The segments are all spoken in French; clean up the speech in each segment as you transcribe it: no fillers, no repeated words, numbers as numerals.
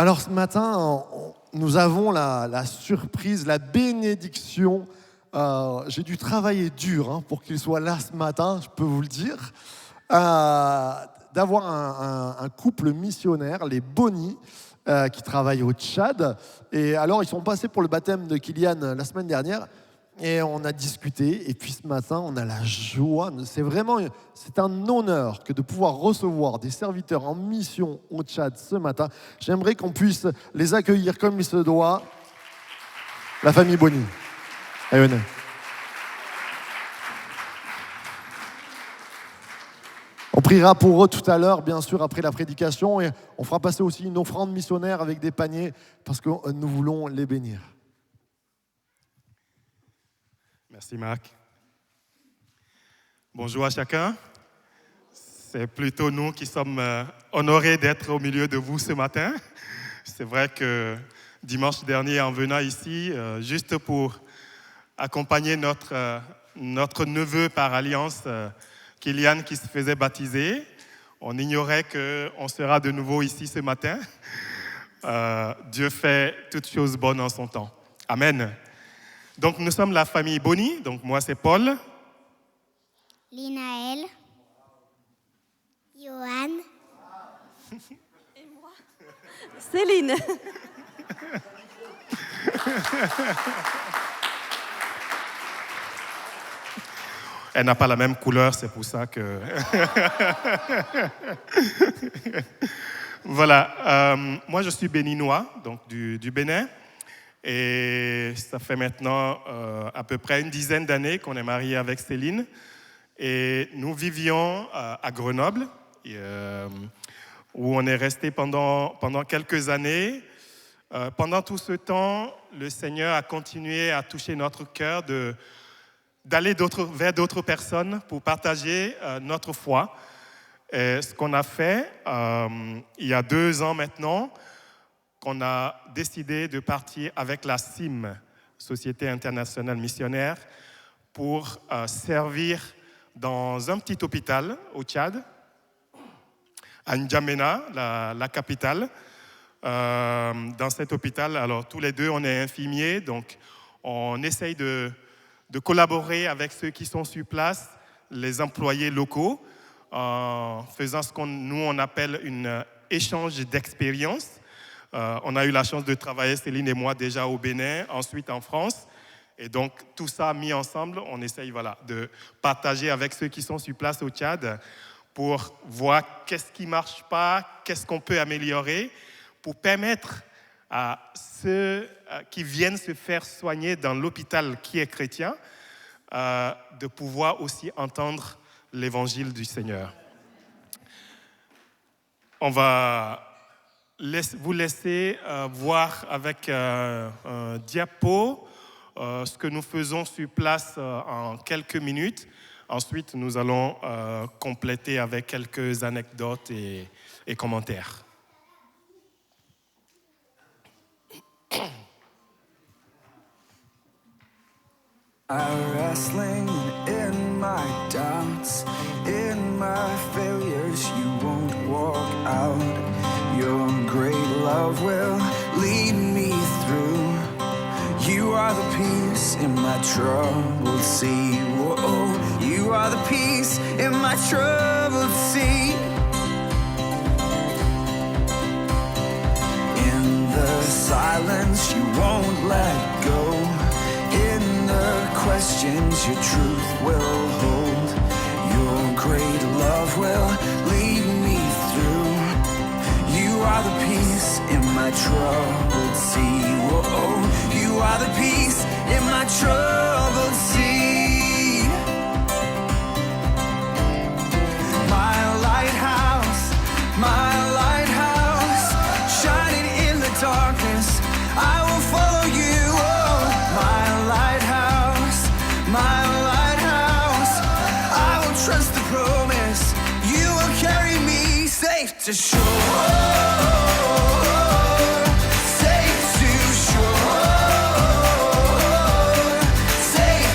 Alors ce matin, nous avons la surprise, la bénédiction. J'ai dû travailler dur pour qu'il soit là ce matin, je peux vous le dire, d'avoir un couple missionnaire, les Boni, qui travaillent au Tchad. Et alors, ils sont passés pour le baptême de Kylian la semaine dernière. Et on a discuté, et puis ce matin, on a la joie. C'est un honneur que de pouvoir recevoir des serviteurs en mission au Tchad ce matin. J'aimerais qu'on puisse les accueillir comme il se doit. La famille Boni. Allez, venez. On priera pour eux tout à l'heure, bien sûr, après la prédication. Et on fera passer aussi une offrande missionnaire avec des paniers, parce que nous voulons les bénir. Merci Marc. Bonjour à chacun. C'est plutôt nous qui sommes honorés d'être au milieu de vous ce matin. C'est vrai que dimanche dernier, en venant ici, juste pour accompagner notre neveu par alliance, Kylian, qui se faisait baptiser, on ignorait qu'on sera de nouveau ici ce matin. Dieu fait toutes choses bonnes en son temps. Amen. Donc, nous sommes la famille Boni. Donc, moi, c'est Paul. Linaël. Johan. Et moi, Céline. Elle n'a pas la même couleur, c'est pour ça que... Voilà. Moi, je suis béninois, donc du Bénin. Et ça fait maintenant à peu près une dizaine d'années qu'on est mariés avec Céline. Et nous vivions à Grenoble, où on est resté pendant quelques années. Pendant tout ce temps, le Seigneur a continué à toucher notre cœur d'aller vers d'autres personnes pour partager notre foi. Et ce qu'on a fait il y a 2 ans maintenant, qu'on a décidé de partir avec la SIM, Société internationale missionnaire, pour servir dans un petit hôpital au Tchad, à N'Djamena, la capitale. Dans cet hôpital, alors tous les deux, on est infirmiers, donc on essaye de collaborer avec ceux qui sont sur place, les employés locaux, en faisant ce on appelle un échange d'expérience. On a eu la chance de travailler, Céline et moi, déjà au Bénin, ensuite en France. Et donc, tout ça mis ensemble, on essaye de partager avec ceux qui sont sur place au Tchad pour voir qu'est-ce qui ne marche pas, qu'est-ce qu'on peut améliorer pour permettre à ceux qui viennent se faire soigner dans l'hôpital qui est chrétien de pouvoir aussi entendre l'évangile du Seigneur. On va vous laisser voir avec un diapo ce que nous faisons sur place en quelques minutes. Ensuite, nous allons compléter avec quelques anecdotes et commentaires. I'm wrestling in my doubts, in my failures, you won't walk out. Your great love will lead me through. You are the peace in my troubled sea. Whoa, you are the peace in my troubled sea. In the silence, you won't let go. In the questions, your truth will hold. Your great love will lead me through. You are the peace in my troubled sea. Whoa, you are the peace in my troubled sea. My lighthouse, shining in the darkness, I will follow you. I will trust the promise. You will carry me safe to shore. Safe to shore. Safe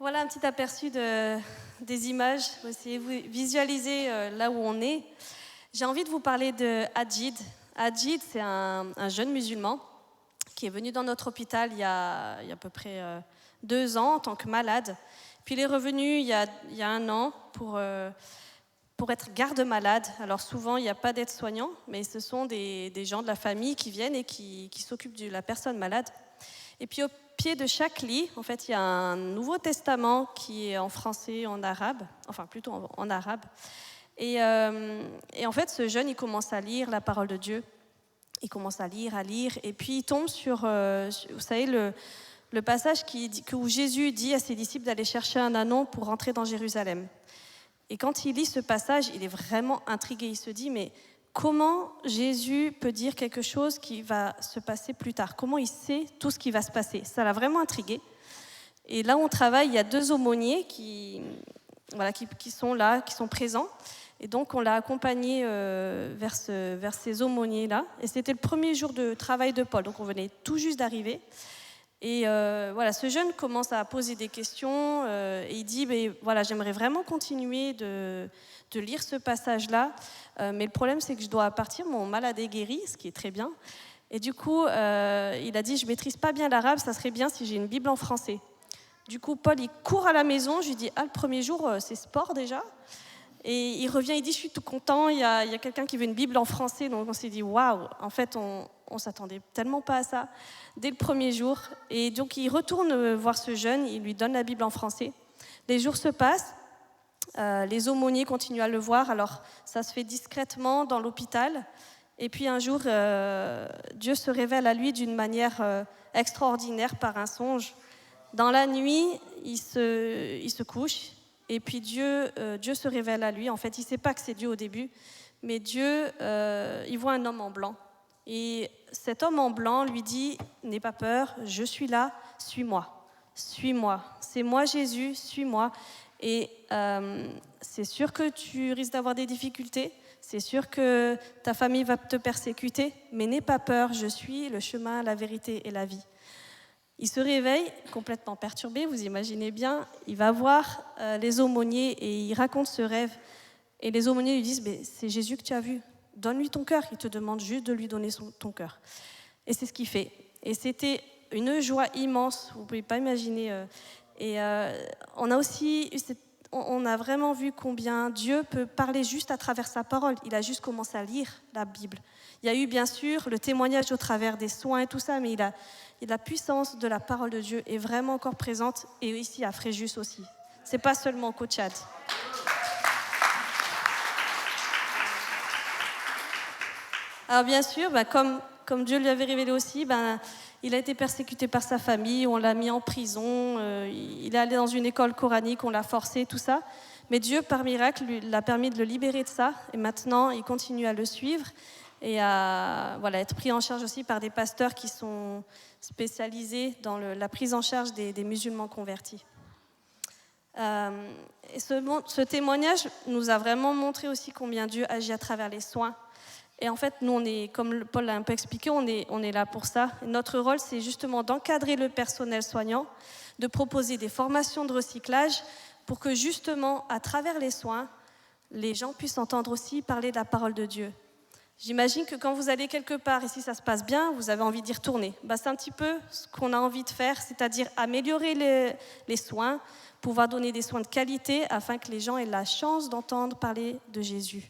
Voilà un petit aperçu des images. Vous essayez de visualiser là où on est. J'ai envie de vous parler de Hadjid. Hadjid, c'est un jeune musulman qui est venu dans notre hôpital il y a à peu près 2 ans en tant que malade. Puis il est revenu il y a 1 an pour être garde-malade. Alors souvent, il n'y a pas d'aide-soignant, mais ce sont des gens de la famille qui viennent et qui s'occupent de la personne malade. Et puis au pied de chaque lit, en fait, il y a un Nouveau Testament qui est en français, en arabe, enfin plutôt en arabe. Et en fait, ce jeune, il commence à lire la parole de Dieu. Il commence à lire, et puis il tombe sur, vous savez, le passage où Jésus dit à ses disciples d'aller chercher un ânon pour rentrer dans Jérusalem. Et quand il lit ce passage, il est vraiment intrigué. Il se dit, mais comment Jésus peut dire quelque chose qui va se passer plus tard? Comment il sait tout ce qui va se passer? Ça l'a vraiment intrigué. Et là où on travaille, il y a 2 aumôniers qui sont là, qui sont présents. Et donc, on l'a accompagné vers ces aumôniers-là. Et c'était le premier jour de travail de Paul. Donc, on venait tout juste d'arriver. Et ce jeune commence à poser des questions. Et il dit, j'aimerais vraiment continuer de lire ce passage-là. Mais le problème, c'est que je dois partir. Mon malade est guéri, ce qui est très bien. Et du coup, il a dit, je ne maîtrise pas bien l'arabe. Ça serait bien si j'ai une Bible en français. Du coup, Paul, il court à la maison. Je lui dis, le premier jour, c'est sport déjà. Et il revient, il dit, je suis tout content, il y a quelqu'un qui veut une Bible en français. Donc on s'est dit, waouh, en fait, on s'attendait tellement pas à ça dès le premier jour. Et donc il retourne voir ce jeune, il lui donne la Bible en français. Les jours se passent, les aumôniers continuent à le voir. Alors ça se fait discrètement dans l'hôpital. Et puis un jour, Dieu se révèle à lui d'une manière extraordinaire par un songe. Dans la nuit, il se couche. Et puis Dieu se révèle à lui. En fait, il ne sait pas que c'est Dieu au début, mais Dieu, il voit un homme en blanc. Et cet homme en blanc lui dit, n'aie pas peur, je suis là, suis-moi. Suis-moi. C'est moi Jésus, suis-moi. Et c'est sûr que tu risques d'avoir des difficultés, c'est sûr que ta famille va te persécuter, mais n'aie pas peur, je suis le chemin, la vérité et la vie. Il se réveille complètement perturbé, vous imaginez bien. Il va voir les aumôniers et il raconte ce rêve. Et les aumôniers lui disent, mais c'est Jésus que tu as vu. Donne-lui ton cœur. Il te demande juste de lui donner ton cœur. Et c'est ce qu'il fait. Et c'était une joie immense, vous ne pouvez pas imaginer. On a vraiment vu combien Dieu peut parler juste à travers sa parole. Il a juste commencé à lire la Bible. Il y a eu bien sûr le témoignage au travers des soins et tout ça, mais la puissance de la parole de Dieu est vraiment encore présente, et ici à Fréjus aussi. C'est pas seulement qu'au Tchad. Alors bien sûr, comme Dieu lui avait révélé aussi, il a été persécuté par sa famille, on l'a mis en prison, il est allé dans une école coranique, on l'a forcé, tout ça. Mais Dieu, par miracle, l'a permis de le libérer de ça, et maintenant il continue à le suivre et à être pris en charge aussi par des pasteurs qui sont spécialisés dans la prise en charge des musulmans convertis. Et ce témoignage nous a vraiment montré aussi combien Dieu agit à travers les soins. Et en fait, nous, comme Paul l'a un peu expliqué, on est là pour ça. Et notre rôle, c'est justement d'encadrer le personnel soignant, de proposer des formations de recyclage pour que justement, à travers les soins, les gens puissent entendre aussi parler de la parole de Dieu. J'imagine que quand vous allez quelque part et si ça se passe bien, vous avez envie d'y retourner. C'est un petit peu ce qu'on a envie de faire, c'est-à-dire améliorer les soins, pouvoir donner des soins de qualité afin que les gens aient la chance d'entendre parler de Jésus.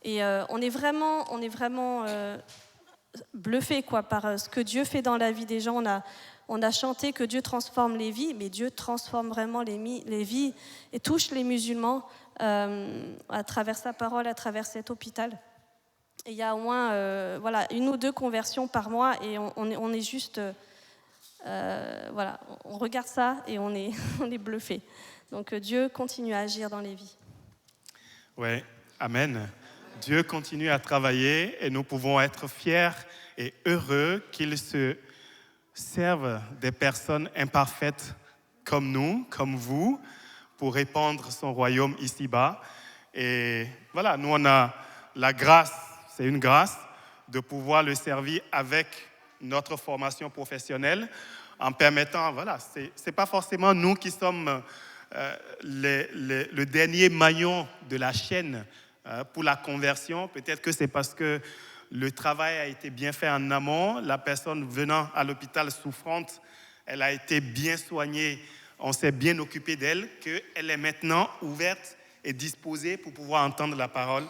Et on est vraiment bluffé par ce que Dieu fait dans la vie des gens. On a chanté que Dieu transforme les vies, mais Dieu transforme vraiment les vies et touche les musulmans à travers sa parole, à travers cet hôpital. Et il y a au moins 1 ou 2 conversions par mois et on est juste... on regarde ça et on est bluffé. Donc Dieu continue à agir dans les vies. Oui, amen. Dieu continue à travailler et nous pouvons être fiers et heureux qu'il se serve des personnes imparfaites comme nous, comme vous, pour répandre son royaume ici-bas. Et voilà, nous on a la grâce, c'est une grâce, de pouvoir le servir avec notre formation professionnelle. en permettant, voilà, c'est pas forcément nous qui sommes le dernier maillon de la chaîne pour la conversion. Peut-être que c'est parce que le travail a été bien fait en amont. La personne venant à l'hôpital souffrante, elle a été bien soignée, on s'est bien occupé d'elle, qu'elle est maintenant ouverte et disposée pour pouvoir entendre la parole.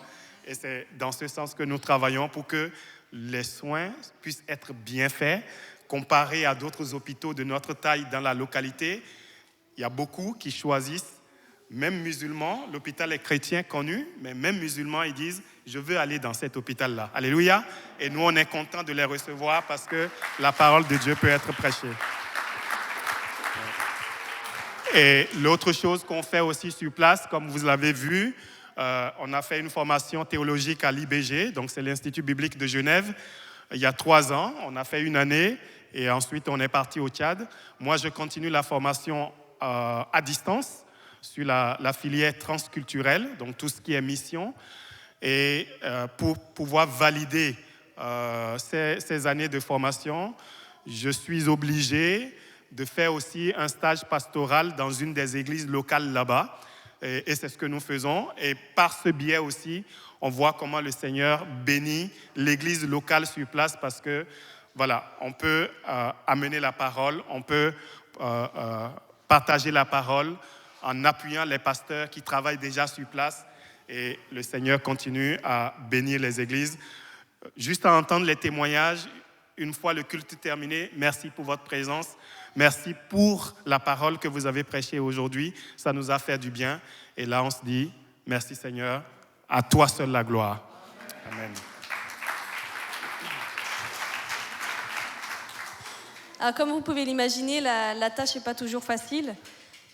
Et c'est dans ce sens que nous travaillons pour que les soins puissent être bien faits, comparés à d'autres hôpitaux de notre taille dans la localité. Il y a beaucoup qui choisissent, même musulmans, l'hôpital est chrétien connu, mais même musulmans, ils disent « je veux aller dans cet hôpital-là ». Alléluia. Et nous, on est contents de les recevoir parce que la parole de Dieu peut être prêchée. Et l'autre chose qu'on fait aussi sur place, comme vous l'avez vu, on a fait une formation théologique à l'IBG, donc c'est l'Institut biblique de Genève, il y a 3 ans. On a fait 1 année et ensuite on est parti au Tchad. Moi, je continue la formation à distance sur la filière transculturelle, donc tout ce qui est mission. Et pour pouvoir valider ces années de formation, je suis obligé de faire aussi un stage pastoral dans une des églises locales là-bas. Et c'est ce que nous faisons. Et par ce biais aussi, on voit comment le Seigneur bénit l'église locale sur place parce que, voilà, on peut amener la parole, on peut partager la parole en appuyant les pasteurs qui travaillent déjà sur place. Et le Seigneur continue à bénir les églises. Juste à entendre les témoignages, une fois le culte terminé, merci pour votre présence. Merci pour la parole que vous avez prêchée aujourd'hui. Ça nous a fait du bien. Et là, on se dit, merci Seigneur, à toi seul la gloire. Amen. Alors, comme vous pouvez l'imaginer, la tâche n'est pas toujours facile.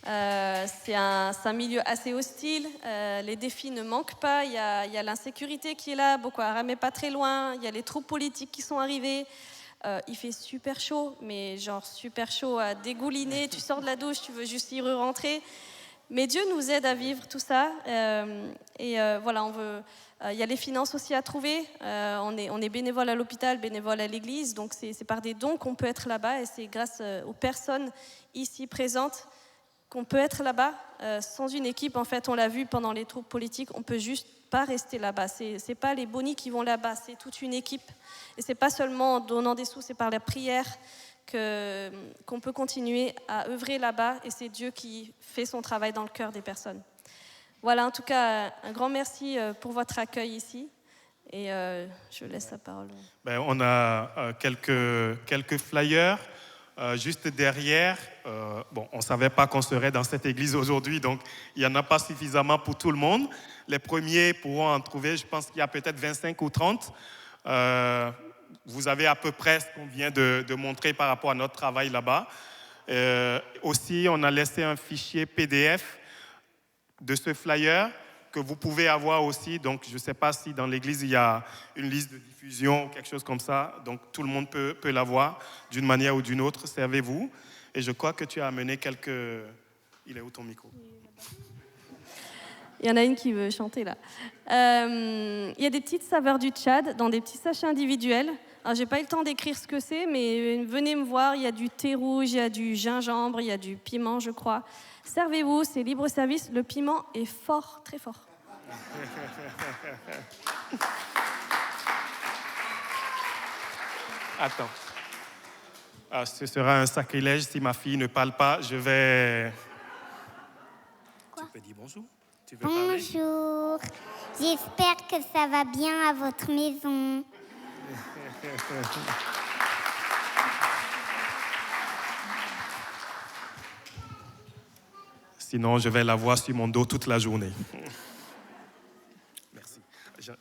C'est un milieu assez hostile. Les défis ne manquent pas. Il y a l'insécurité qui est là, Boko Haram n'est pas très loin. Il y a les troupes politiques qui sont arrivées. Il fait super chaud, mais genre super chaud à dégouliner. Tu sors de la douche, tu veux juste y rentrer. Mais Dieu nous aide à vivre tout ça. Voilà, il y a les finances aussi à trouver. On est bénévole à l'hôpital, bénévole à l'église. Donc c'est par des dons qu'on peut être là-bas. Et c'est grâce aux personnes ici présentes qu'on peut être là-bas. Sans une équipe, en fait, on l'a vu pendant les troupes politiques, on peut juste pas rester là-bas. C'est pas les bonis qui vont là-bas, c'est toute une équipe. Et c'est pas seulement en donnant des sous, c'est par la prière qu'on peut continuer à œuvrer là-bas. Et c'est Dieu qui fait son travail dans le cœur des personnes. Voilà, en tout cas, un grand merci pour votre accueil ici. Et je laisse la parole. On a quelques flyers. Juste derrière, on ne savait pas qu'on serait dans cette église aujourd'hui, donc il n'y en a pas suffisamment pour tout le monde. Les premiers pourront en trouver, je pense qu'il y a peut-être 25 ou 30. Vous avez à peu près ce qu'on vient de montrer par rapport à notre travail là-bas. Aussi, on a laissé un fichier PDF de ce flyer que vous pouvez avoir aussi. Donc, je ne sais pas si dans l'église, il y a une liste de diffusion ou quelque chose comme ça. Donc, tout le monde peut l'avoir d'une manière ou d'une autre. Servez-vous. Et je crois que tu as amené quelques... Il est où ton micro ? Il y en a une qui veut chanter là. Il y a des petites saveurs du Tchad dans des petits sachets individuels. Alors, j'ai pas eu le temps d'écrire ce que c'est, mais venez me voir. Il y a du thé rouge, il y a du gingembre, il y a du piment, je crois. Servez-vous, c'est libre service. Le piment est fort, très fort. Attends. Ce sera un sacrilège si ma fille ne parle pas. Je vais... Quoi ? Tu peux dire bonjour ? Tu veux parler ? Bonjour. J'espère que ça va bien à votre maison. Sinon, je vais la voir sur mon dos toute la journée. Merci.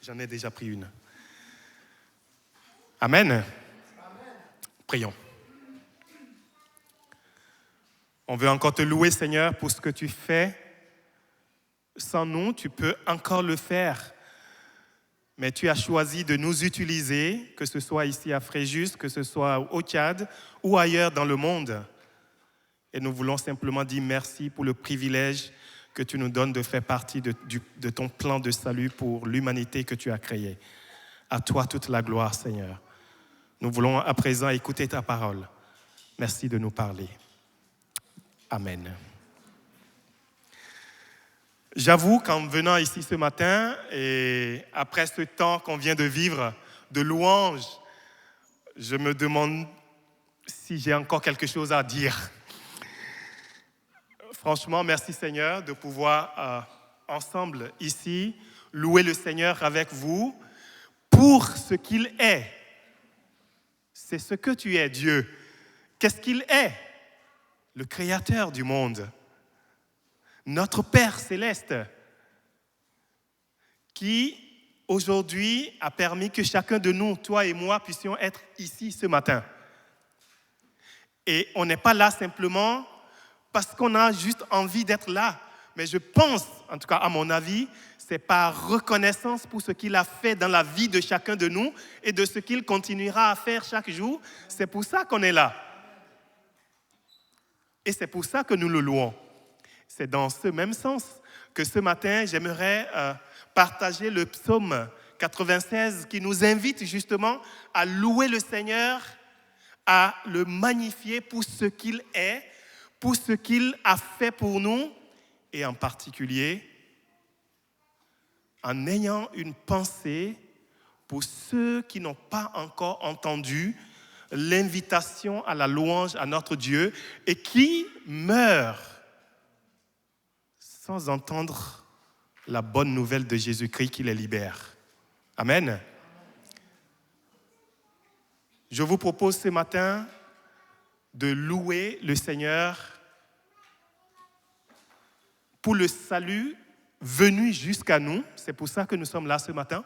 J'en ai déjà pris une. Amen. Amen. Prions. On veut encore te louer, Seigneur, pour ce que tu fais. Sans nous, tu peux encore le faire. Mais tu as choisi de nous utiliser, que ce soit ici à Fréjus, que ce soit au Tchad ou ailleurs dans le monde. Et nous voulons simplement dire merci pour le privilège que tu nous donnes de faire partie de ton plan de salut pour l'humanité que tu as créée. À toi toute la gloire, Seigneur. Nous voulons à présent écouter ta parole. Merci de nous parler. Amen. J'avoue qu'en venant ici ce matin, et après ce temps qu'on vient de vivre de louange, je me demande si j'ai encore quelque chose à dire. Franchement, merci Seigneur de pouvoir ensemble ici louer le Seigneur avec vous pour ce qu'il est. C'est ce que tu es, Dieu. Qu'est-ce qu'il est? Le Créateur du monde. Notre Père céleste, qui aujourd'hui a permis que chacun de nous, toi et moi, puissions être ici ce matin. Et on n'est pas là simplement parce qu'on a juste envie d'être là. Mais je pense, en tout cas à mon avis, c'est par reconnaissance pour ce qu'il a fait dans la vie de chacun de nous et de ce qu'il continuera à faire chaque jour. C'est pour ça qu'on est là. Et c'est pour ça que nous le louons. C'est dans ce même sens que ce matin, j'aimerais partager le psaume 96 qui nous invite justement à louer le Seigneur, à le magnifier pour ce qu'il est, pour ce qu'il a fait pour nous, et en particulier en ayant une pensée pour ceux qui n'ont pas encore entendu l'invitation à la louange à notre Dieu et qui meurent sans entendre la bonne nouvelle de Jésus-Christ qui les libère. Amen. Je vous propose ce matin de louer le Seigneur pour le salut venu jusqu'à nous. C'est pour ça que nous sommes là ce matin.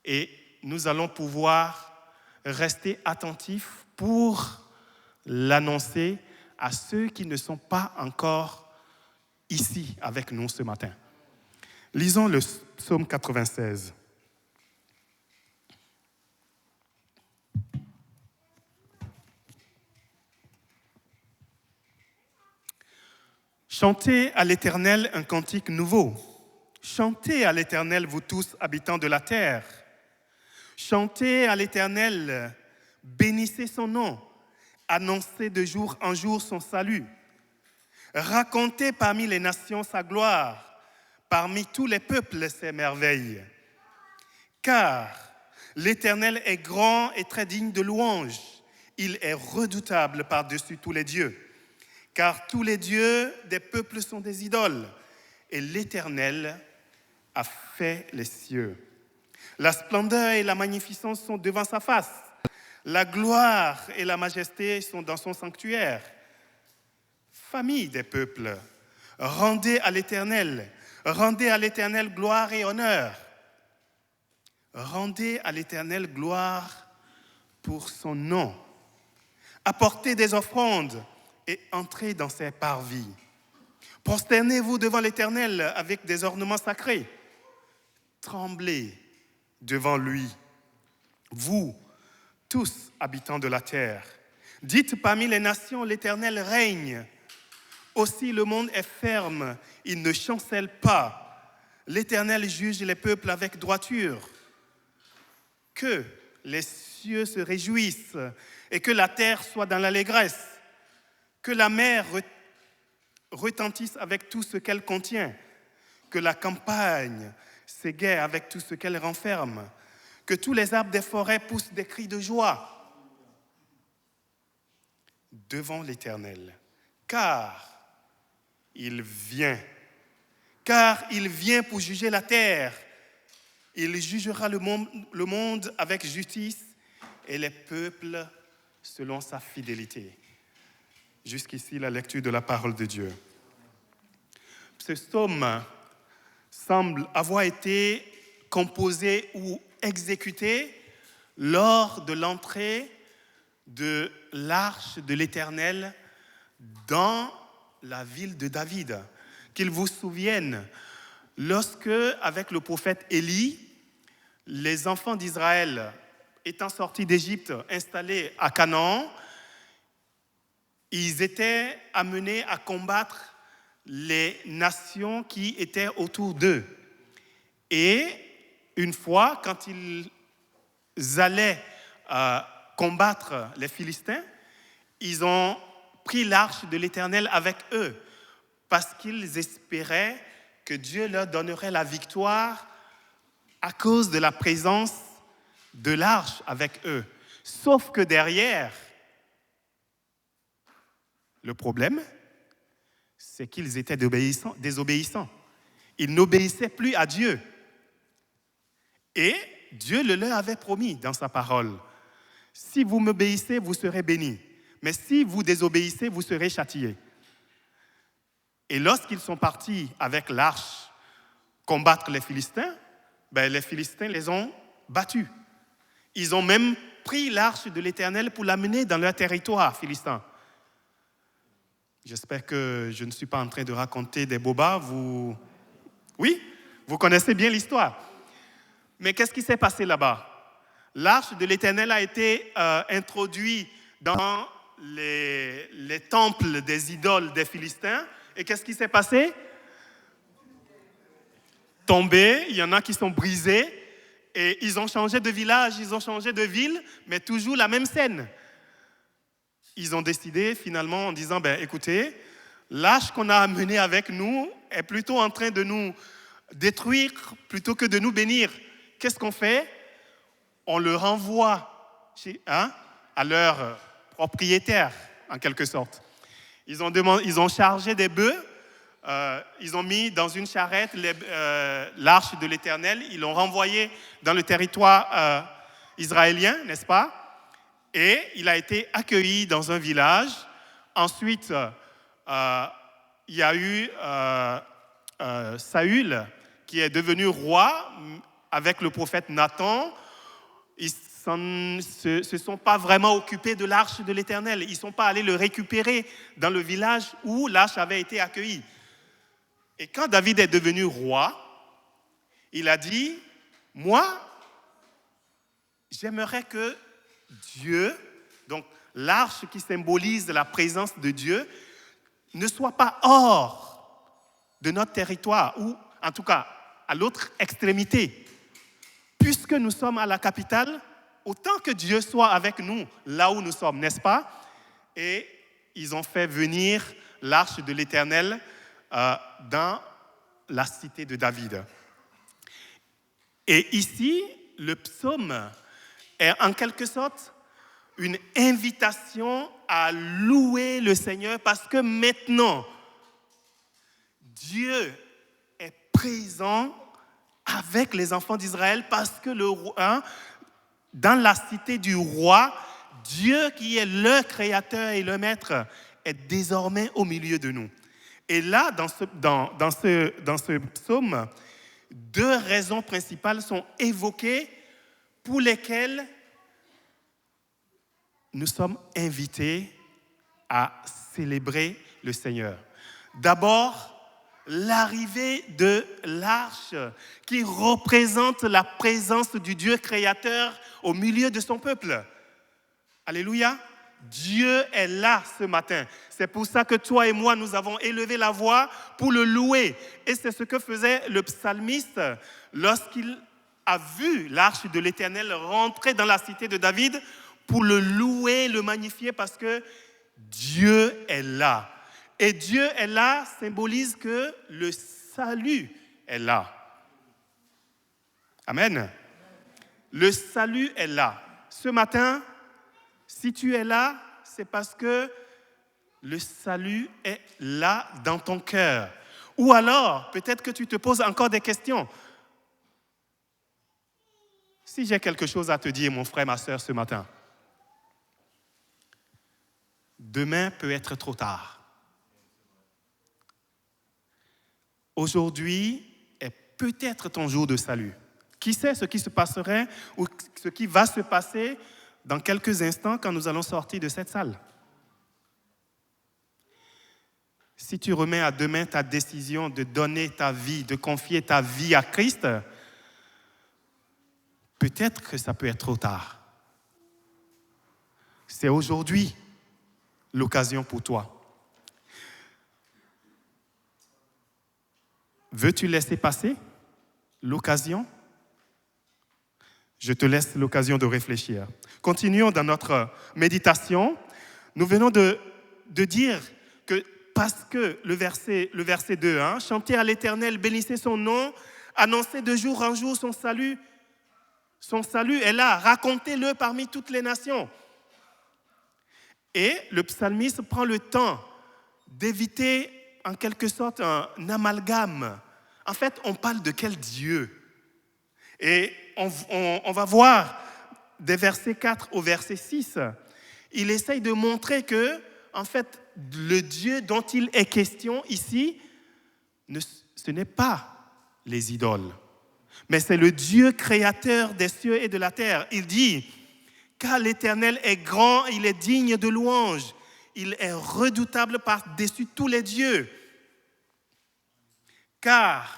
Et nous allons pouvoir rester attentifs pour l'annoncer à ceux qui ne sont pas encore ici avec nous ce matin. Lisons le psaume 96. Chantez à l'Éternel un cantique nouveau. Chantez à l'Éternel, vous tous, habitants de la terre. Chantez à l'Éternel, bénissez son nom. Annoncez de jour en jour son salut. Racontez parmi les nations sa gloire, parmi tous les peuples ses merveilles. Car l'Éternel est grand et très digne de louange. Il est redoutable par-dessus tous les dieux. Car tous les dieux des peuples sont des idoles, et l'Éternel a fait les cieux. La splendeur et la magnificence sont devant sa face. La gloire et la majesté sont dans son sanctuaire. Famille des peuples, rendez à l'Éternel gloire et honneur. Rendez à l'Éternel gloire pour son nom. Apportez des offrandes et entrez dans ses parvis. Prosternez-vous devant l'Éternel avec des ornements sacrés. Tremblez devant lui, vous, tous habitants de la terre. Dites parmi les nations, l'Éternel règne. Aussi le monde est ferme, il ne chancelle pas. L'Éternel juge les peuples avec droiture. Que les cieux se réjouissent et que la terre soit dans l'allégresse. Que la mer retentisse avec tout ce qu'elle contient. Que la campagne s'égaie avec tout ce qu'elle renferme. Que tous les arbres des forêts poussent des cris de joie devant l'Éternel. Car il vient pour juger la terre. Il jugera le monde avec justice et les peuples selon sa fidélité. Jusqu'ici, la lecture de la parole de Dieu. Ce psaume semble avoir été composé ou exécuté lors de l'entrée de l'arche de l'Éternel dans la ville de David. Qu'il vous souvienne, lorsque, avec le prophète Élie, les enfants d'Israël étant sortis d'Égypte, installés à Canaan, ils étaient amenés à combattre les nations qui étaient autour d'eux. Et une fois, quand ils allaient combattre les Philistins, ils ont pris l'arche de l'Éternel avec eux parce qu'ils espéraient que Dieu leur donnerait la victoire à cause de la présence de l'arche avec eux. Sauf que derrière, le problème, c'est qu'ils étaient désobéissants. Ils n'obéissaient plus à Dieu. Et Dieu le leur avait promis dans sa parole. Si vous m'obéissez, vous serez bénis. Mais si vous désobéissez, vous serez châtiés. Et lorsqu'ils sont partis avec l'arche combattre les Philistins, les Philistins les ont battus. Ils ont même pris l'arche de l'Éternel pour l'amener dans leur territoire philistin. J'espère que je ne suis pas en train de raconter des bobas. Oui, vous connaissez bien l'histoire. Mais qu'est-ce qui s'est passé là-bas? L'arche de l'Éternel a été introduite dans les temples des idoles des Philistins. Et qu'est-ce qui s'est passé? Tombé, il y en a qui sont brisés. Et ils ont changé de village, ils ont changé de ville, mais toujours la même scène. Ils ont décidé finalement en disant, écoutez, l'arche qu'on a amenée avec nous est plutôt en train de nous détruire plutôt que de nous bénir. Qu'est-ce qu'on fait? On le renvoie à leur propriétaire, en quelque sorte. Ils ont chargé des bœufs, ils ont mis dans une charrette l'arche de l'Éternel, ils l'ont renvoyé dans le territoire israélien, n'est-ce pas? Et il a été accueilli dans un village. Ensuite, il y a eu Saül qui est devenu roi avec le prophète Nathan. Ils ne se sont pas vraiment occupés de l'arche de l'Éternel. Ils ne sont pas allés le récupérer dans le village où l'arche avait été accueillie. Et quand David est devenu roi, il a dit, moi, j'aimerais que Dieu, donc l'arche qui symbolise la présence de Dieu, ne soit pas hors de notre territoire, ou en tout cas à l'autre extrémité. Puisque nous sommes à la capitale, autant que Dieu soit avec nous là où nous sommes, n'est-ce pas? Et ils ont fait venir l'arche de l'Éternel dans la cité de David. Et ici, le psaume est en quelque sorte une invitation à louer le Seigneur parce que maintenant, Dieu est présent avec les enfants d'Israël parce que dans la cité du roi, Dieu qui est le créateur et le maître est désormais au milieu de nous. Et là, dans ce psaume, deux raisons principales sont évoquées pour lesquelles nous sommes invités à célébrer le Seigneur. D'abord, l'arrivée de l'arche qui représente la présence du Dieu créateur au milieu de son peuple. Alléluia. Dieu est là ce matin. C'est pour ça que toi et moi, nous avons élevé la voix pour le louer. Et c'est ce que faisait le psalmiste lorsqu'il a vu l'arche de l'Éternel rentrer dans la cité de David pour le louer, le magnifier parce que Dieu est là. Et Dieu est là symbolise que le salut est là. Amen. Le salut est là. Ce matin, si tu es là, c'est parce que le salut est là dans ton cœur. Ou alors, peut-être que tu te poses encore des questions. Si j'ai quelque chose à te dire, mon frère, ma sœur, ce matin, demain peut être trop tard. Aujourd'hui est peut-être ton jour de salut. Qui sait ce qui se passerait ou ce qui va se passer dans quelques instants quand nous allons sortir de cette salle. Si tu remets à demain ta décision de donner ta vie, de confier ta vie à Christ, peut-être que ça peut être trop tard. C'est aujourd'hui l'occasion pour toi. Veux-tu laisser passer l'occasion? Je te laisse l'occasion de réfléchir. Continuons dans notre méditation. nous venons de dire que parce que le verset 2, chantez à l'Éternel, bénissez son nom, annoncez de jour en jour son salut est là, racontez-le parmi toutes les nations. Et le psalmiste prend le temps d'éviter en quelque sorte un amalgame. En fait, on parle de quel Dieu? Et on va voir des versets 4 au verset 6, il essaye de montrer que, en fait, le Dieu dont il est question ici, ce n'est pas les idoles, mais c'est le Dieu créateur des cieux et de la terre. Il dit, car l'Éternel est grand, il est digne de louange, il est redoutable par-dessus tous les dieux. Car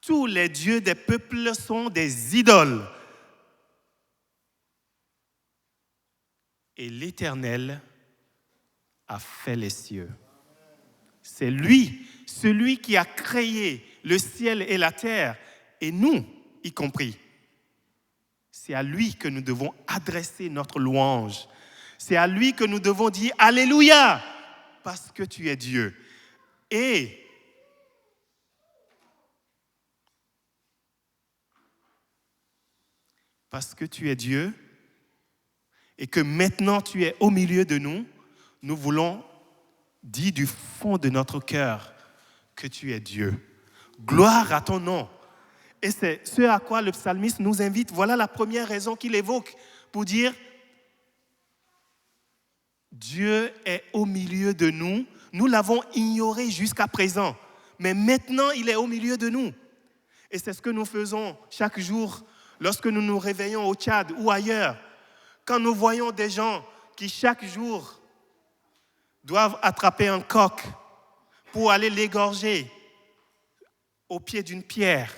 tous les dieux des peuples sont des idoles. Et l'Éternel a fait les cieux. C'est lui, celui qui a créé le ciel et la terre, et nous y compris. C'est à lui que nous devons adresser notre louange. C'est à lui que nous devons dire « Alléluia » parce que tu es Dieu. Et parce que tu es Dieu et que maintenant tu es au milieu de nous, nous voulons dire du fond de notre cœur que tu es Dieu. Gloire à ton nom. Et c'est ce à quoi le psalmiste nous invite. Voilà la première raison qu'il évoque pour dire Dieu est au milieu de nous. Nous l'avons ignoré jusqu'à présent, mais maintenant il est au milieu de nous. Et c'est ce que nous faisons chaque jour lorsque nous nous réveillons au Tchad ou ailleurs. Quand nous voyons des gens qui chaque jour doivent attraper un coq pour aller l'égorger au pied d'une pierre,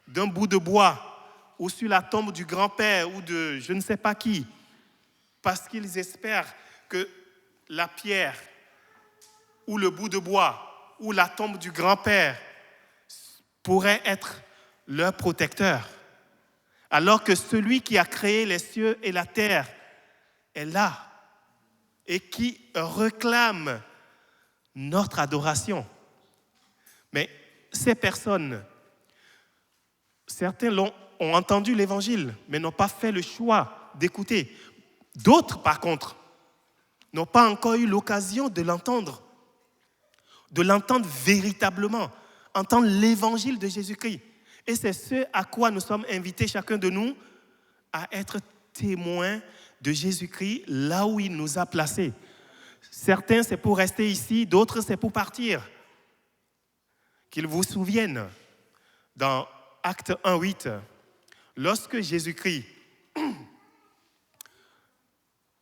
d'un bout de bois ou sur la tombe du grand-père ou de je ne sais pas qui, parce qu'ils espèrent que la pierre ou le bout de bois ou la tombe du grand-père pourrait être leur protecteur, alors que celui qui a créé les cieux et la terre est là et qui réclame notre adoration. Mais ces personnes, certains ont entendu l'évangile, mais n'ont pas fait le choix d'écouter. D'autres, par contre, n'ont pas encore eu l'occasion de l'entendre véritablement, entendre l'évangile de Jésus-Christ. Et c'est ce à quoi nous sommes invités, chacun de nous, à être témoins de Jésus-Christ là où il nous a placés. Certains, c'est pour rester ici, d'autres, c'est pour partir. Qu'ils vous souviennent, dans Actes 1:8, lorsque Jésus-Christ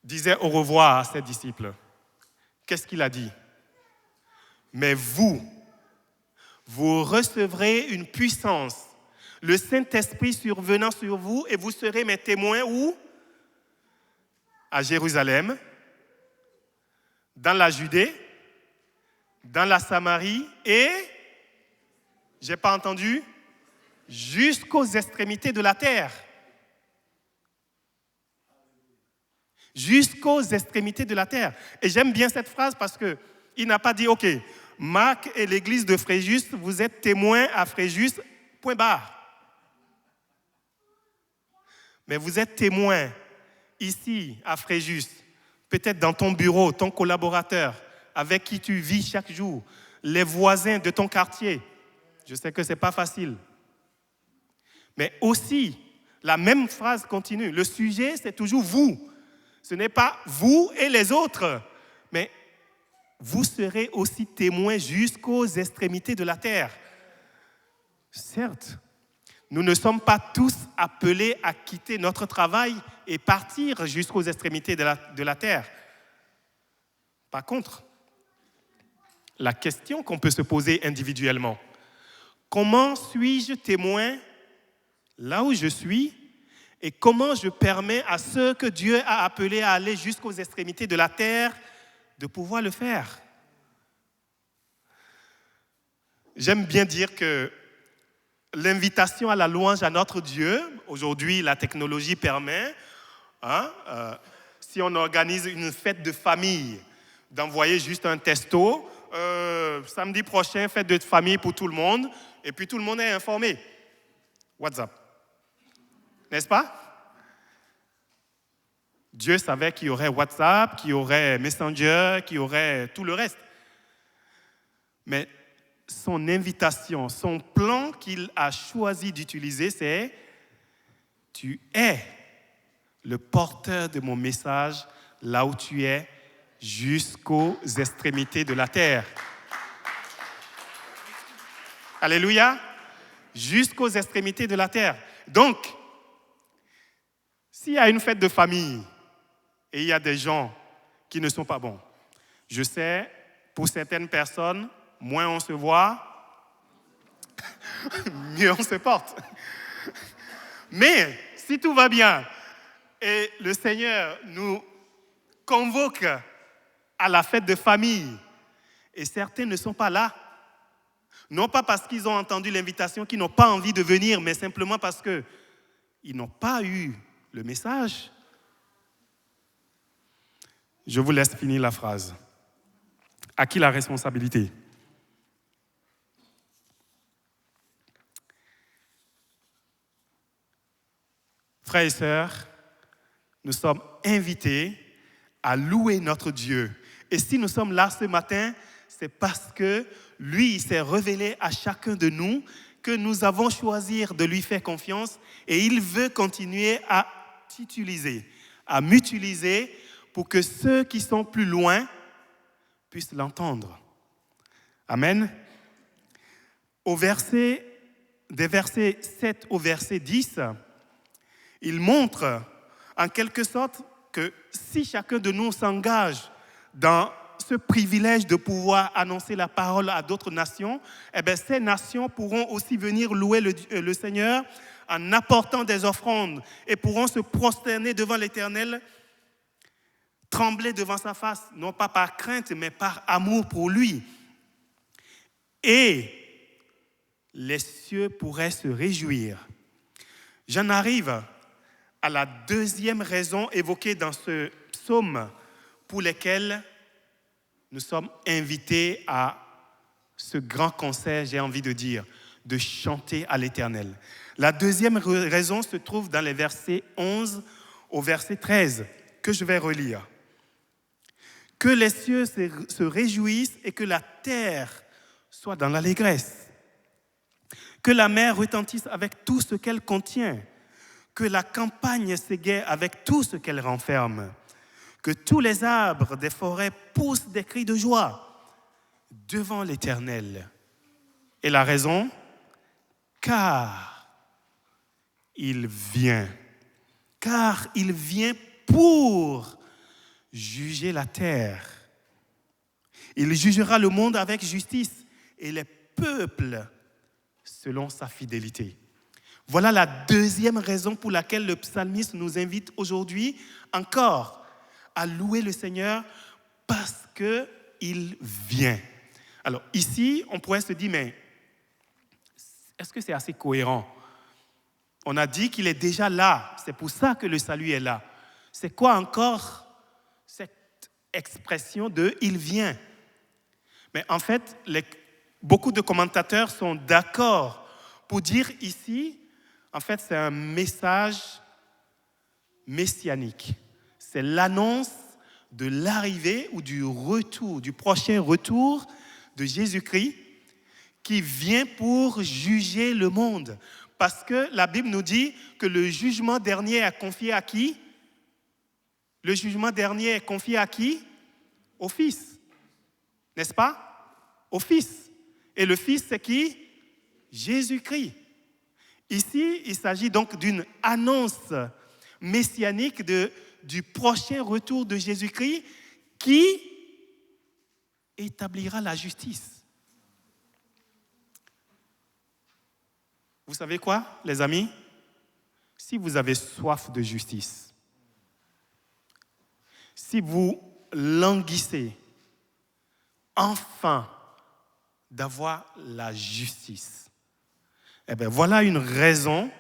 disait au revoir à ses disciples, qu'est-ce qu'il a dit? Mais vous recevrez une puissance, le Saint-Esprit survenant sur vous, et vous serez mes témoins où? À Jérusalem, dans la Judée, dans la Samarie et, j'ai pas entendu, jusqu'aux extrémités de la terre. Jusqu'aux extrémités de la terre. Et j'aime bien cette phrase parce qu'il n'a pas dit, ok, Marc et l'église de Fréjus, vous êtes témoins à Fréjus, point barre. Mais vous êtes témoins ici à Fréjus, peut-être dans ton bureau, ton collaborateur, avec qui tu vis chaque jour, les voisins de ton quartier. Je sais que ce n'est pas facile. Mais aussi, la même phrase continue. Le sujet, c'est toujours vous. Ce n'est pas vous et les autres, mais vous serez aussi témoins jusqu'aux extrémités de la terre. Certes, nous ne sommes pas tous appelés à quitter notre travail et partir jusqu'aux extrémités de la terre. Par contre, la question qu'on peut se poser individuellement, comment suis-je témoin là où je suis et comment je permets à ceux que Dieu a appelés à aller jusqu'aux extrémités de la terre de pouvoir le faire? J'aime bien dire que l'invitation à la louange à notre Dieu, aujourd'hui la technologie permet, si on organise une fête de famille, d'envoyer juste un texto, samedi prochain, fête de famille pour tout le monde, et puis tout le monde est informé. WhatsApp. N'est-ce pas? Dieu savait qu'il y aurait WhatsApp, qu'il y aurait Messenger, qu'il y aurait tout le reste. Mais son invitation, son plan qu'il a choisi d'utiliser, c'est « Tu es le porteur de mon message là où tu es, jusqu'aux extrémités de la terre. » Alléluia. Jusqu'aux extrémités de la terre. Donc, s'il y a une fête de famille et il y a des gens qui ne sont pas bons, je sais, pour certaines personnes, moins on se voit, mieux on se porte. Mais si tout va bien et le Seigneur nous convoque à la fête de famille et certains ne sont pas là, non pas parce qu'ils ont entendu l'invitation, qu'ils n'ont pas envie de venir, mais simplement parce qu'ils n'ont pas eu le message, je vous laisse finir la phrase. À qui la responsabilité? Frères et sœurs, nous sommes invités à louer notre Dieu. Et si nous sommes là ce matin, c'est parce que lui, il s'est révélé à chacun de nous, que nous avons choisi de lui faire confiance et il veut continuer à t'utiliser, à m'utiliser pour que ceux qui sont plus loin puissent l'entendre. Amen. Des versets 7 au verset 10, il montre en quelque sorte que si chacun de nous s'engage dans ce privilège de pouvoir annoncer la parole à d'autres nations, eh bien, ces nations pourront aussi venir louer le Seigneur en apportant des offrandes et pourront se prosterner devant l'Éternel, trembler devant sa face, non pas par crainte, mais par amour pour lui. Et les cieux pourraient se réjouir. J'en arrive à la deuxième raison évoquée dans ce psaume pour laquelle nous sommes invités à ce grand concert, j'ai envie de dire, de chanter à l'Éternel. La deuxième raison se trouve dans les versets 11 au verset 13, que je vais relire. Que les cieux se réjouissent et que la terre soit dans l'allégresse. Que la mer retentisse avec tout ce qu'elle contient. Que la campagne s'égaie avec tout ce qu'elle renferme. Que tous les arbres des forêts poussent des cris de joie devant l'Éternel. Et la raison? Car il vient. Car il vient pour juger la terre. Il jugera le monde avec justice et les peuples selon sa fidélité. Voilà la deuxième raison pour laquelle le psalmiste nous invite aujourd'hui encore à louer le Seigneur, parce qu'il vient. Alors ici, on pourrait se dire, mais est-ce que c'est assez cohérent? On a dit qu'il est déjà là, c'est pour ça que le salut est là. C'est quoi encore cette expression de « il vient » ? Mais en fait, beaucoup de commentateurs sont d'accord pour dire ici, en fait, c'est un message messianique. C'est l'annonce de l'arrivée ou du retour, du prochain retour de Jésus-Christ qui vient pour juger le monde. Parce que la Bible nous dit que le jugement dernier est confié à qui? Le jugement dernier est confié à qui? Au Fils. N'est-ce pas? Au Fils. Et le Fils, c'est qui? Jésus-Christ. Ici, il s'agit donc d'une annonce messianique du prochain retour de Jésus-Christ qui établira la justice. Vous savez quoi, les amis? Si vous avez soif de justice, si vous languissez enfin d'avoir la justice, eh bien voilà une raison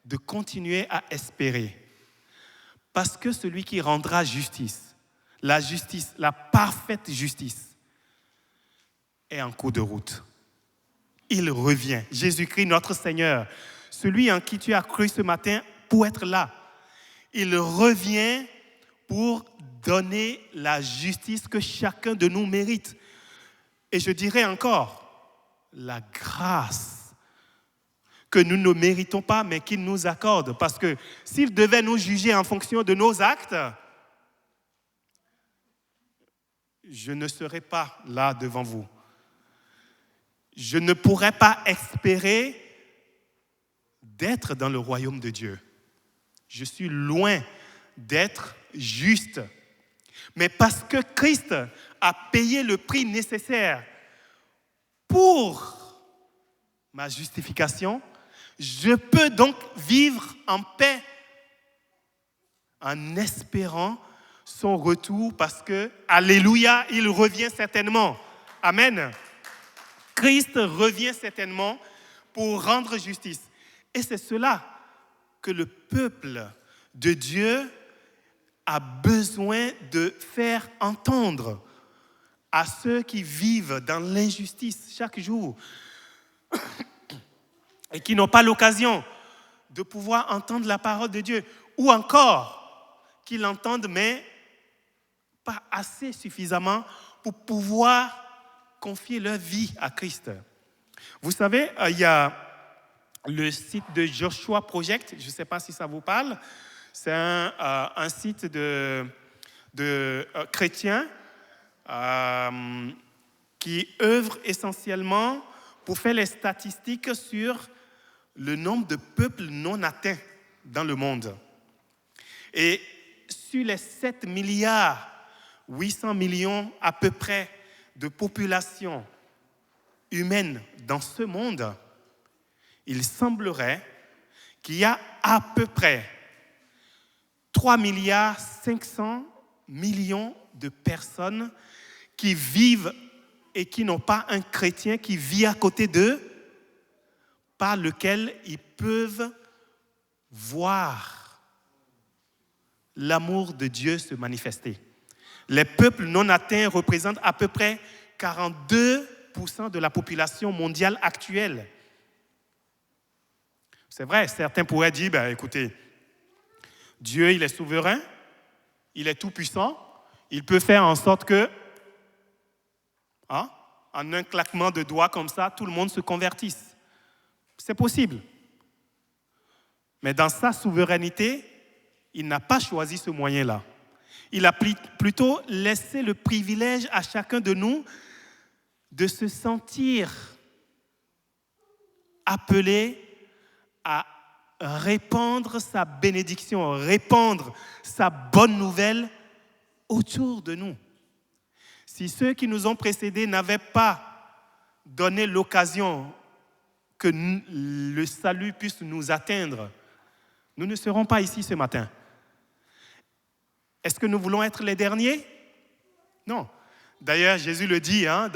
de continuer à espérer. Parce que celui qui rendra justice, la parfaite justice, est en cours de route. Il revient. Jésus-Christ, notre Seigneur, celui en qui tu as cru ce matin pour être là, il revient pour donner la justice que chacun de nous mérite. Et je dirais encore, la grâce que nous ne méritons pas, mais qu'il nous accorde. Parce que s'il devait nous juger en fonction de nos actes, je ne serais pas là devant vous. Je ne pourrais pas espérer d'être dans le royaume de Dieu. Je suis loin d'être juste. Mais parce que Christ a payé le prix nécessaire pour ma justification, je peux donc vivre en paix en espérant son retour parce que, alléluia, il revient certainement. Amen. Christ revient certainement pour rendre justice. Et c'est cela que le peuple de Dieu a besoin de faire entendre à ceux qui vivent dans l'injustice chaque jour et qui n'ont pas l'occasion de pouvoir entendre la parole de Dieu, ou encore qui l'entendent mais pas assez suffisamment pour pouvoir confier leur vie à Christ. Vous savez, il y a le site de Joshua Project, je ne sais pas si ça vous parle, c'est un site de chrétiens qui œuvre essentiellement pour faire les statistiques sur le nombre de peuples non atteints dans le monde. Et sur les 7 milliards 800 millions à peu près de population humaine dans ce monde, il semblerait qu'il y a à peu près 3 milliards 500 millions de personnes qui vivent et qui n'ont pas un chrétien qui vit à côté d'eux, par lequel ils peuvent voir l'amour de Dieu se manifester. Les peuples non atteints représentent à peu près 42% de la population mondiale actuelle. C'est vrai, certains pourraient dire, écoutez, Dieu, il est souverain, il est tout-puissant, il peut faire en sorte que, en un claquement de doigts comme ça, tout le monde se convertisse. C'est possible. Mais dans sa souveraineté, il n'a pas choisi ce moyen-là. Il a plutôt laissé le privilège à chacun de nous de se sentir appelé à répandre sa bénédiction, répandre sa bonne nouvelle autour de nous. Si ceux qui nous ont précédés n'avaient pas donné l'occasion que le salut puisse nous atteindre, nous ne serons pas ici ce matin. Est-ce que nous voulons être les derniers? Non. D'ailleurs, Jésus le dit à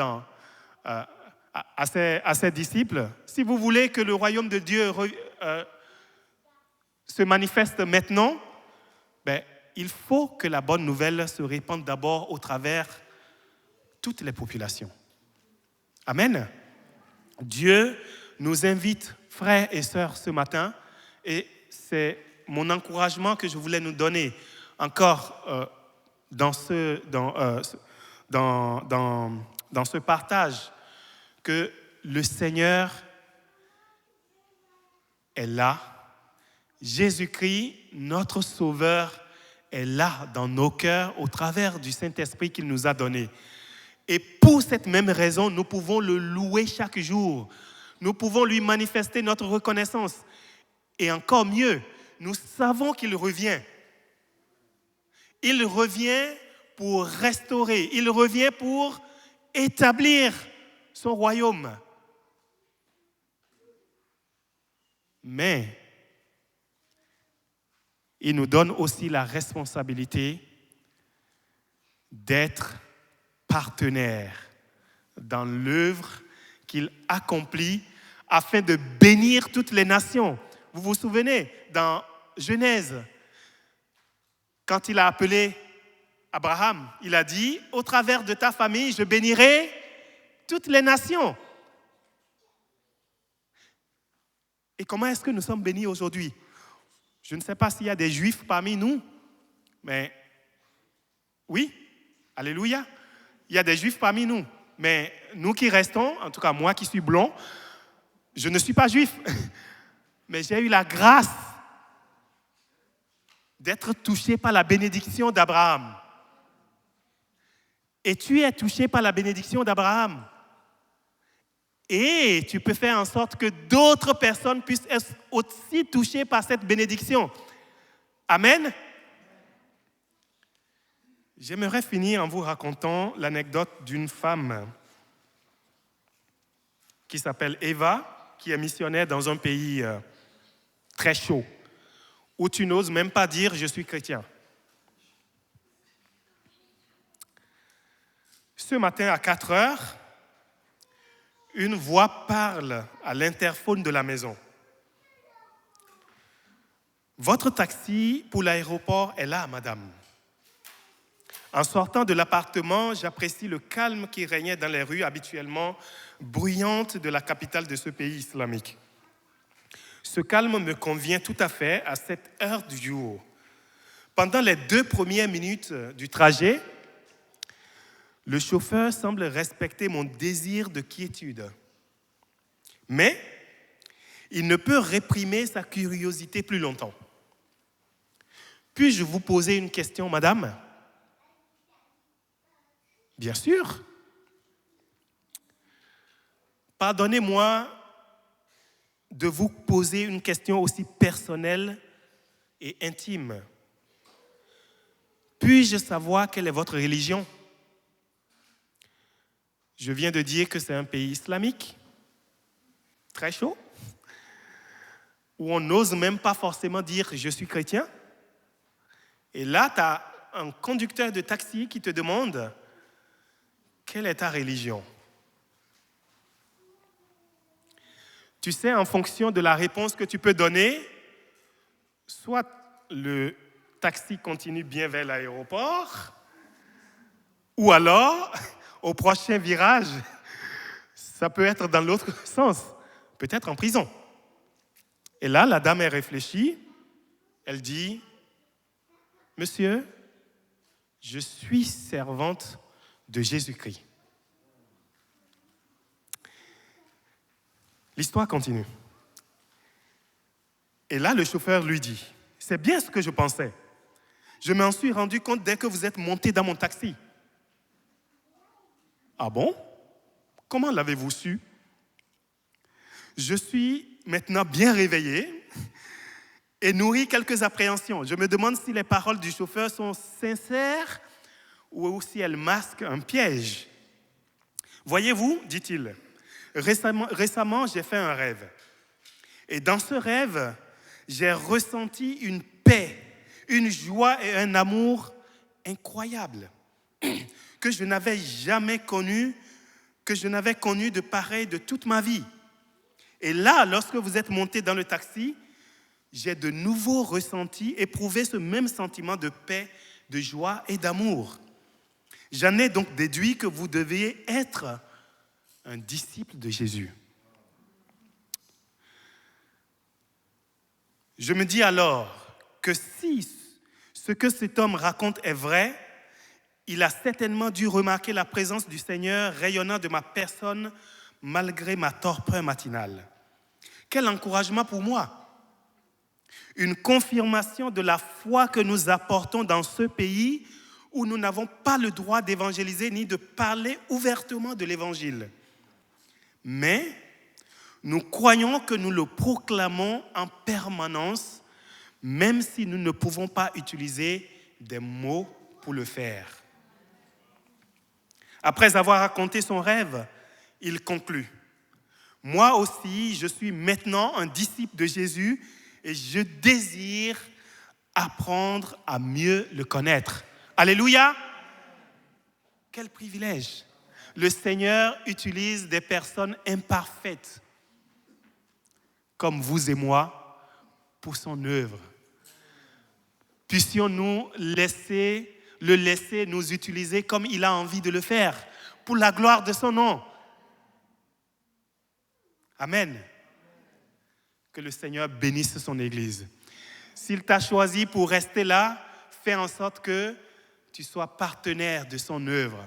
ses disciples, si vous voulez que le royaume de Dieu se manifeste maintenant, il faut que la bonne nouvelle se répande d'abord au travers toutes les populations. Amen. Dieu nous invite, frères et sœurs, ce matin, et c'est mon encouragement que je voulais nous donner encore dans ce partage, que le Seigneur est là. Jésus-Christ, notre Sauveur, est là dans nos cœurs au travers du Saint-Esprit qu'il nous a donné. Et pour cette même raison, nous pouvons le louer chaque jour. Nous pouvons lui manifester notre reconnaissance. Et encore mieux, nous savons qu'il revient. Il revient pour restaurer. Il revient pour établir son royaume. Mais il nous donne aussi la responsabilité d'être partenaires dans l'œuvre qu'il accomplit afin de bénir toutes les nations. Vous vous souvenez, dans Genèse, Quand il a appelé Abraham, il a dit, au travers de ta famille, je bénirai toutes les nations. Et comment est-ce que nous sommes bénis aujourd'hui? Je ne sais pas s'il y a des Juifs parmi nous, mais oui, alléluia, il y a des Juifs parmi nous. Mais nous qui restons, en tout cas moi qui suis blond, je ne suis pas juif, mais j'ai eu la grâce d'être touché par la bénédiction d'Abraham. Et tu es touché par la bénédiction d'Abraham. Et tu peux faire en sorte que d'autres personnes puissent être aussi touchées par cette bénédiction. Amen. J'aimerais finir en vous racontant l'anecdote d'une femme qui s'appelle Eva, qui est missionnaire dans un pays très chaud, où tu n'oses même pas dire « je suis chrétien ». Ce matin à 4 heures, une voix parle à l'interphone de la maison. Votre taxi pour l'aéroport est là, madame. En sortant de l'appartement, j'apprécie le calme qui régnait dans les rues habituellement bruyantes de la capitale de ce pays islamique. Ce calme me convient tout à fait à cette heure du jour. Pendant les 2 premières minutes du trajet, le chauffeur semble respecter mon désir de quiétude. Mais il ne peut réprimer sa curiosité plus longtemps. Puis-je vous poser une question, madame? Bien sûr. Pardonnez-moi de vous poser une question aussi personnelle et intime. Puis-je savoir quelle est votre religion? Je viens de dire que c'est un pays islamique, très chaud, où on n'ose même pas forcément dire « je suis chrétien ». Et là, tu as un conducteur de taxi qui te demande « quelle est ta religion ?» Tu sais, en fonction de la réponse que tu peux donner, soit le taxi continue bien vers l'aéroport, ou alors, au prochain virage, ça peut être dans l'autre sens, peut-être en prison. Et là, la dame, elle réfléchit, elle dit, « Monsieur, je suis servante de Jésus-Christ. » L'histoire continue. Et là, le chauffeur lui dit, « C'est bien ce que je pensais. Je m'en suis rendu compte dès que vous êtes monté dans mon taxi. » « Ah bon? Comment l'avez-vous su? » « Je suis maintenant bien réveillé et nourri quelques appréhensions. Je me demande si les paroles du chauffeur sont sincères ou si elles masquent un piège. Voyez-vous, dit-il, récemment, j'ai fait un rêve. Et dans ce rêve, j'ai ressenti une paix, une joie et un amour incroyables que je n'avais jamais connu, de pareil de toute ma vie. Et là, lorsque vous êtes monté dans le taxi, j'ai de nouveau ressenti, éprouvé ce même sentiment de paix, de joie et d'amour. J'en ai donc déduit que vous deviez être un disciple de Jésus. Je me dis alors que si ce que cet homme raconte est vrai, il a certainement dû remarquer la présence du Seigneur rayonnant de ma personne malgré ma torpeur matinale. Quel encouragement pour moi! Une confirmation de la foi que nous apportons dans ce pays où nous n'avons pas le droit d'évangéliser ni de parler ouvertement de l'Évangile. Mais nous croyons que nous le proclamons en permanence, même si nous ne pouvons pas utiliser des mots pour le faire. Après avoir raconté son rêve, il conclut. Moi aussi, je suis maintenant un disciple de Jésus et je désire apprendre à mieux le connaître. Alléluia! Quel privilège! Le Seigneur utilise des personnes imparfaites comme vous et moi pour son œuvre. puissions-nous le laisser nous utiliser comme il a envie de le faire, pour la gloire de son nom. Amen. Que le Seigneur bénisse son Église. S'il t'a choisi pour rester là, fais en sorte que tu sois partenaire de son œuvre.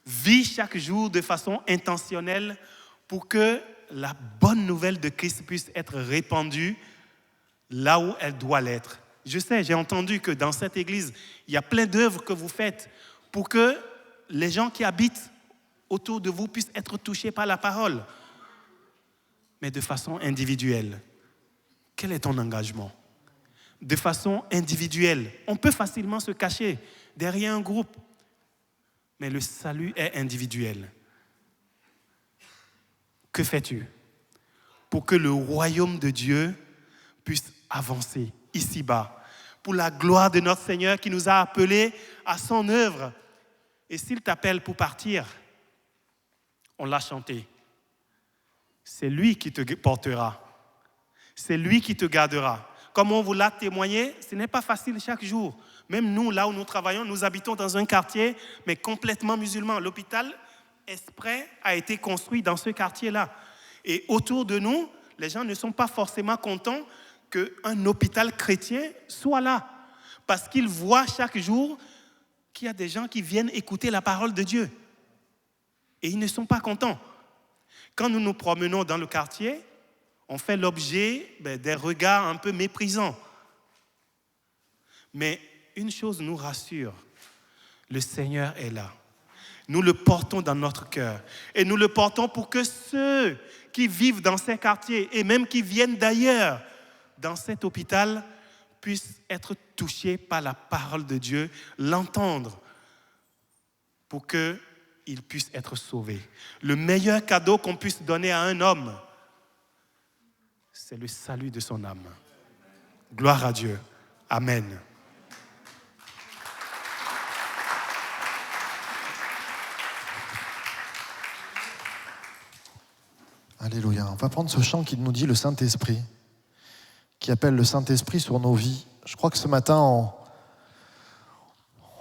Vis chaque jour de façon intentionnelle pour que la bonne nouvelle de Christ puisse être répandue là où elle doit l'être. Je sais, j'ai entendu que dans cette église, il y a plein d'œuvres que vous faites pour que les gens qui habitent autour de vous puissent être touchés par la parole, mais de façon individuelle. Quel est ton engagement? De façon individuelle. On peut facilement se cacher derrière un groupe, mais le salut est individuel. Que fais-tu pour que le royaume de Dieu puisse avancer ici-bas, pour la gloire de notre Seigneur qui nous a appelés à son œuvre? Et s'il t'appelle pour partir, on l'a chanté. C'est lui qui te portera. C'est lui qui te gardera. Comme on vous l'a témoigné, ce n'est pas facile chaque jour. Même nous, là où nous travaillons, nous habitons dans un quartier, mais complètement musulman. L'hôpital Esprit a été construit dans ce quartier-là. Et autour de nous, les gens ne sont pas forcément contents qu'un hôpital chrétien soit là. Parce qu'ils voient chaque jour qu'il y a des gens qui viennent écouter la parole de Dieu. Et ils ne sont pas contents. Quand nous nous promenons dans le quartier, on fait l'objet des regards un peu méprisants. Mais une chose nous rassure, le Seigneur est là. Nous le portons dans notre cœur. Et nous le portons pour que ceux qui vivent dans ces quartiers et même qui viennent d'ailleurs, dans cet hôpital, puissent être touchés par la parole de Dieu, l'entendre, pour qu'ils puissent être sauvés. Le meilleur cadeau qu'on puisse donner à un homme, c'est le salut de son âme. Gloire à Dieu. Amen. Alléluia. On va prendre ce chant qui nous dit le Saint-Esprit, qui appelle le Saint-Esprit sur nos vies. Je crois que ce matin,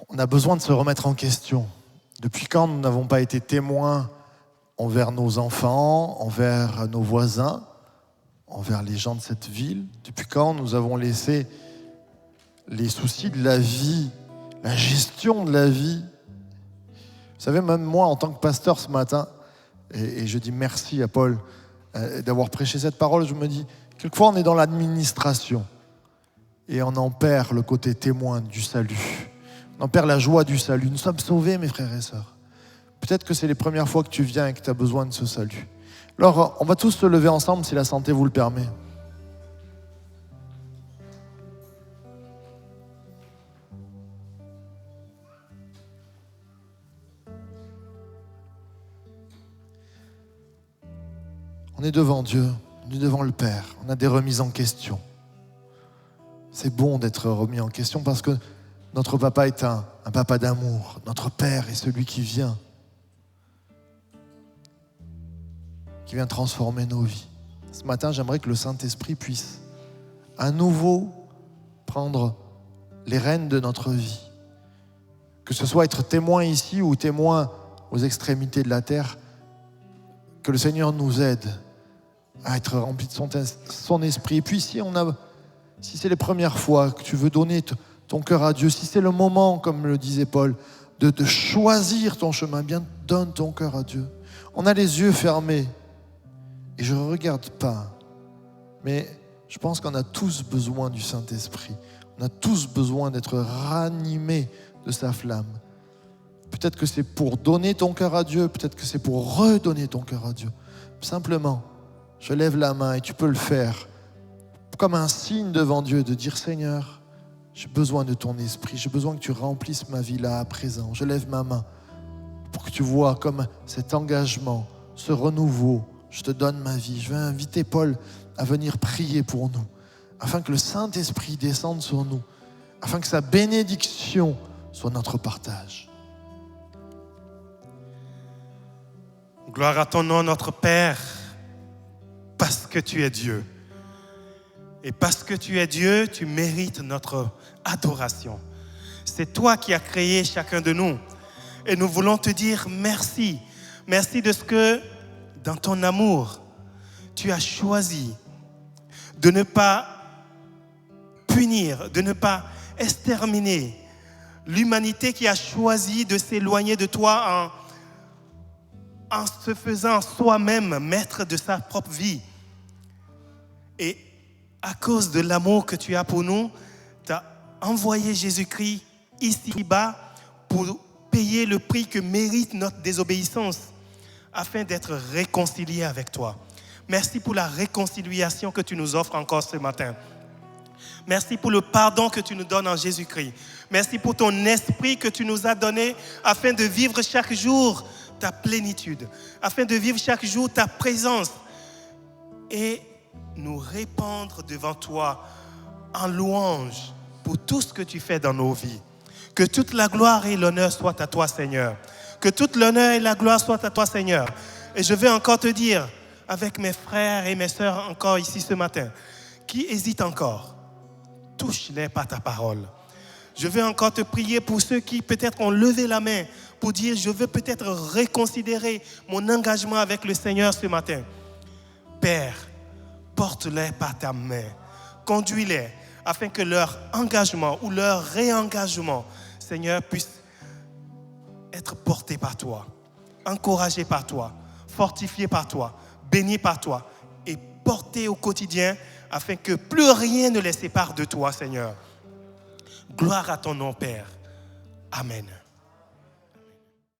on a besoin de se remettre en question. Depuis quand nous n'avons pas été témoins envers nos enfants, envers nos voisins, envers les gens de cette ville? Depuis quand nous avons laissé les soucis de la vie, la gestion de la vie? Vous savez, même moi, en tant que pasteur ce matin, et je dis merci à Paul d'avoir prêché cette parole, je me dis, quelquefois on est dans l'administration et on en perd le côté témoin du salut. On en perd la joie du salut. Nous sommes sauvés, mes frères et sœurs. Peut-être que c'est les premières fois que tu viens et que tu as besoin de ce salut. Alors, on va tous se lever ensemble si la santé vous le permet. On est devant Dieu, on est devant le Père, on a des remises en question. C'est bon d'être remis en question parce que notre papa est un papa d'amour. Notre Père est celui qui vient transformer nos vies. Ce matin, j'aimerais que le Saint-Esprit puisse à nouveau prendre les rênes de notre vie. Que ce soit être témoin ici ou témoin aux extrémités de la terre, que le Seigneur nous aide à être rempli de son esprit. Et puis si c'est les premières fois que tu veux donner ton cœur à Dieu, si c'est le moment, comme le disait Paul, de choisir ton chemin, bien donne ton cœur à Dieu. On a les yeux fermés et je ne regarde pas, mais je pense qu'on a tous besoin du Saint-Esprit. On a tous besoin d'être ranimés de sa flamme. Peut-être que c'est pour donner ton cœur à Dieu, peut-être que c'est pour redonner ton cœur à Dieu. Simplement, je lève la main et tu peux le faire comme un signe devant Dieu de dire « Seigneur, j'ai besoin de ton esprit, j'ai besoin que tu remplisses ma vie là à présent. Je lève ma main pour que tu vois comme cet engagement, ce renouveau, je te donne ma vie. » Je vais inviter Paul à venir prier pour nous, afin que le Saint-Esprit descende sur nous, afin que sa bénédiction soit notre partage. Gloire à ton nom, notre Père, parce que tu es Dieu. Et parce que tu es Dieu, tu mérites notre adoration. C'est toi qui as créé chacun de nous. Et nous voulons te dire merci. Merci de ce que, dans ton amour, tu as choisi de ne pas punir, de ne pas exterminer l'humanité qui a choisi de s'éloigner de toi en se faisant soi-même maître de sa propre vie. Et à cause de l'amour que tu as pour nous, tu as envoyé Jésus-Christ ici-bas pour payer le prix que mérite notre désobéissance afin d'être réconcilié avec toi. Merci pour la réconciliation que tu nous offres encore ce matin. Merci pour le pardon que tu nous donnes en Jésus-Christ. Merci pour ton esprit que tu nous as donné afin de vivre chaque jour ta plénitude, afin de vivre chaque jour ta présence et nous répandre devant toi en louange pour tout ce que tu fais dans nos vies. Que toute la gloire et l'honneur soient à toi, Seigneur. Que toute l'honneur et la gloire soient à toi, Seigneur. Et je vais encore te dire, avec mes frères et mes sœurs encore ici ce matin, qui hésitent encore, touche-les par ta parole. Je veux encore te prier pour ceux qui peut-être ont levé la main pour dire, je veux peut-être reconsidérer mon engagement avec le Seigneur ce matin. Père, porte-les par ta main, conduis-les afin que leur engagement ou leur réengagement, Seigneur, puisse être porté par toi, encouragé par toi, fortifié par toi, béni par toi et porté au quotidien afin que plus rien ne les sépare de toi, Seigneur. Gloire à ton nom, Père. Amen.